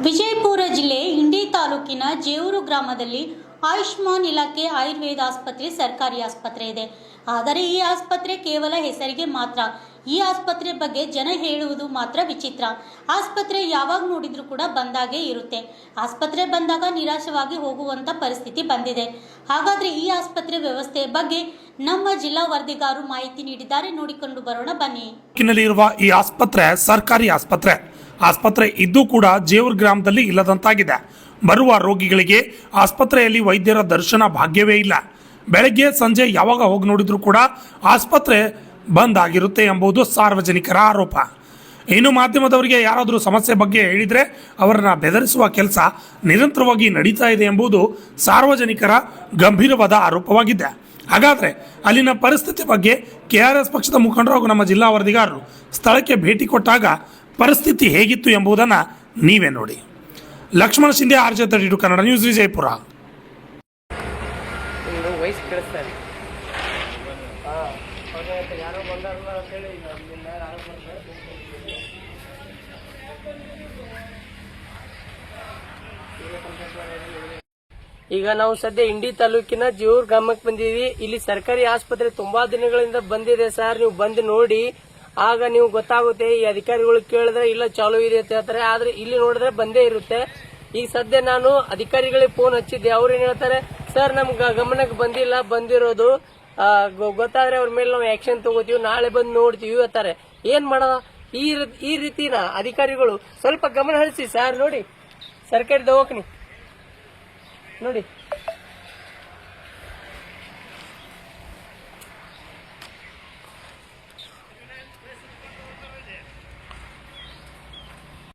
ವಿಜಯಪುರ ಜಿಲ್ಲೆ ಇಂಡಿ ತಾಲೂಕಿನ ಜೇವೂರು ಗ್ರಾಮದಲ್ಲಿ ಆಯುಷ್ಮಾನ್ ಇಲಾಖೆ ಆಯುರ್ವೇದ ಆಸ್ಪತ್ರೆ ಸರ್ಕಾರಿ ಆಸ್ಪತ್ರೆ ಇದೆ. ಆದರೆ ಈ ಆಸ್ಪತ್ರೆ ಕೇವಲ ಹೆಸರಿಗೆ ಮಾತ್ರ. ಈ ಆಸ್ಪತ್ರೆ ಬಗ್ಗೆ ಜನ ಹೇಳುವುದು ಮಾತ್ರ ವಿಚಿತ್ರ. ಆಸ್ಪತ್ರೆ ಯಾವಾಗ ನೋಡಿದ್ರೂ ಕೂಡ ಬಂದಾಗೆ ಇರುತ್ತೆ. ಆಸ್ಪತ್ರೆ ಬಂದಾಗ ನಿರಾಶವಾಗಿ ಹೋಗುವಂತ ಪರಿಸ್ಥಿತಿ ಬಂದಿದೆ. ಹಾಗಾದ್ರೆ ಈ ಆಸ್ಪತ್ರೆ ವ್ಯವಸ್ಥೆ ಬಗ್ಗೆ ನಮ್ಮ ಜಿಲ್ಲಾ ವರದಿಗಾರರು ಮಾಹಿತಿ ನೀಡಿದ್ದಾರೆ. ನೋಡಿಕೊಂಡು ಬರೋಣ ಬನ್ನಿ. ಇರುವ ಈ ಆಸ್ಪತ್ರೆ ಸರ್ಕಾರಿ ಆಸ್ಪತ್ರೆ ಇದ್ದು ಕೂಡ ಜೇವೂರು ಗ್ರಾಮದಲ್ಲಿ ಇಲ್ಲದಂತಾಗಿದೆ. ಬರುವ ರೋಗಿಗಳಿಗೆ ಆಸ್ಪತ್ರೆಯಲ್ಲಿ ವೈದ್ಯರ ದರ್ಶನ ಭಾಗ್ಯವೇ ಇಲ್ಲ. ಬೆಳಗ್ಗೆ ಸಂಜೆ ಯಾವಾಗ ಹೋಗಿ ನೋಡಿದ್ರು ಕೂಡ ಆಸ್ಪತ್ರೆ ಬಂದ್ ಆಗಿರುತ್ತೆ ಎಂಬುದು ಸಾರ್ವಜನಿಕರ ಆರೋಪ. ಇನ್ನು ಮಾಧ್ಯಮದವರಿಗೆ ಯಾರಾದರೂ ಸಮಸ್ಯೆ ಬಗ್ಗೆ ಹೇಳಿದರೆ ಅವರನ್ನ ಬೆದರಿಸುವ ಕೆಲಸ ನಿರಂತರವಾಗಿ ನಡೀತಾ ಇದೆ ಎಂಬುದು ಸಾರ್ವಜನಿಕರ ಗಂಭೀರವಾದ ಆರೋಪವಾಗಿದೆ. ಹಾಗಾದರೆ ಅಲ್ಲಿನ ಪರಿಸ್ಥಿತಿ ಬಗ್ಗೆ ಕೆಆರ್ಎಸ್ ಪಕ್ಷದ ಮುಖಂಡರು ಹಾಗೂ ನಮ್ಮ ಜಿಲ್ಲಾ ವರದಿಗಾರರು ಸ್ಥಳಕ್ಕೆ ಭೇಟಿ ಕೊಟ್ಟಾಗ ಪರಿಸ್ಥಿತಿ ಹೇಗಿತ್ತು ಎಂಬುದನ್ನು ನೀವೇ ನೋಡಿ. Lakshman Shinde, RJ32 Kannada news, Vijayapura. ಈಗ ನಾವು ಸದ್ಯ ಇಂಡಿ ತಾಲೂಕಿನ ಜೇವೂರು ಗ್ರಾಮಕ್ಕೆ ಬಂದಿದ್ದೀವಿ. ಇಲ್ಲಿ ಸರ್ಕಾರಿ ಆಸ್ಪತ್ರೆ ತುಂಬಾ ದಿನಗಳಿಂದ ಬಂದಿದೆ ಸರ್. ನೀವು ಬಂದು ನೋಡಿ, ಆಗ ನೀವು ಗೊತ್ತಾಗುತ್ತೆ. ಈ ಅಧಿಕಾರಿಗಳು ಕೇಳಿದ್ರೆ ಇಲ್ಲ ಚಾಲೂ ಇದೆ ಅಂತ ಹೇಳ್ತಾರೆ, ಆದ್ರೆ ಇಲ್ಲಿ ನೋಡಿದ್ರೆ ಬಂದೇ ಇರುತ್ತೆ. ಈಗ ಸದ್ಯ ನಾನು ಅಧಿಕಾರಿಗಳಿಗೆ ಫೋನ್ ಹಚ್ಚಿದ್ದೆ. ಅವ್ರು ಏನ್ ಹೇಳ್ತಾರೆ, ಸರ್ ನಮ್ಗೆ ಗಮನಕ್ಕೆ ಬಂದಿಲ್ಲ, ಬಂದಿರೋದು ಗೊತ್ತಾದ್ರೆ ಅವ್ರ ಮೇಲೆ ನಾವು ಆಕ್ಷನ್ ತಗೋತೀವಿ, ನಾಳೆ ಬಂದು ನೋಡ್ತೀವಿ ಹೇಳ್ತಾರೆ. ಏನ್ ಮಾಡೋಣ? ಈ ರೀತಿನ ಅಧಿಕಾರಿಗಳು ಸ್ವಲ್ಪ ಗಮನ ಹರಿಸಿ ಸರ್. ನೋಡಿ, ಸರ್ಕಾರಿ ದವಾಖಾನೆ ನೋಡಿ.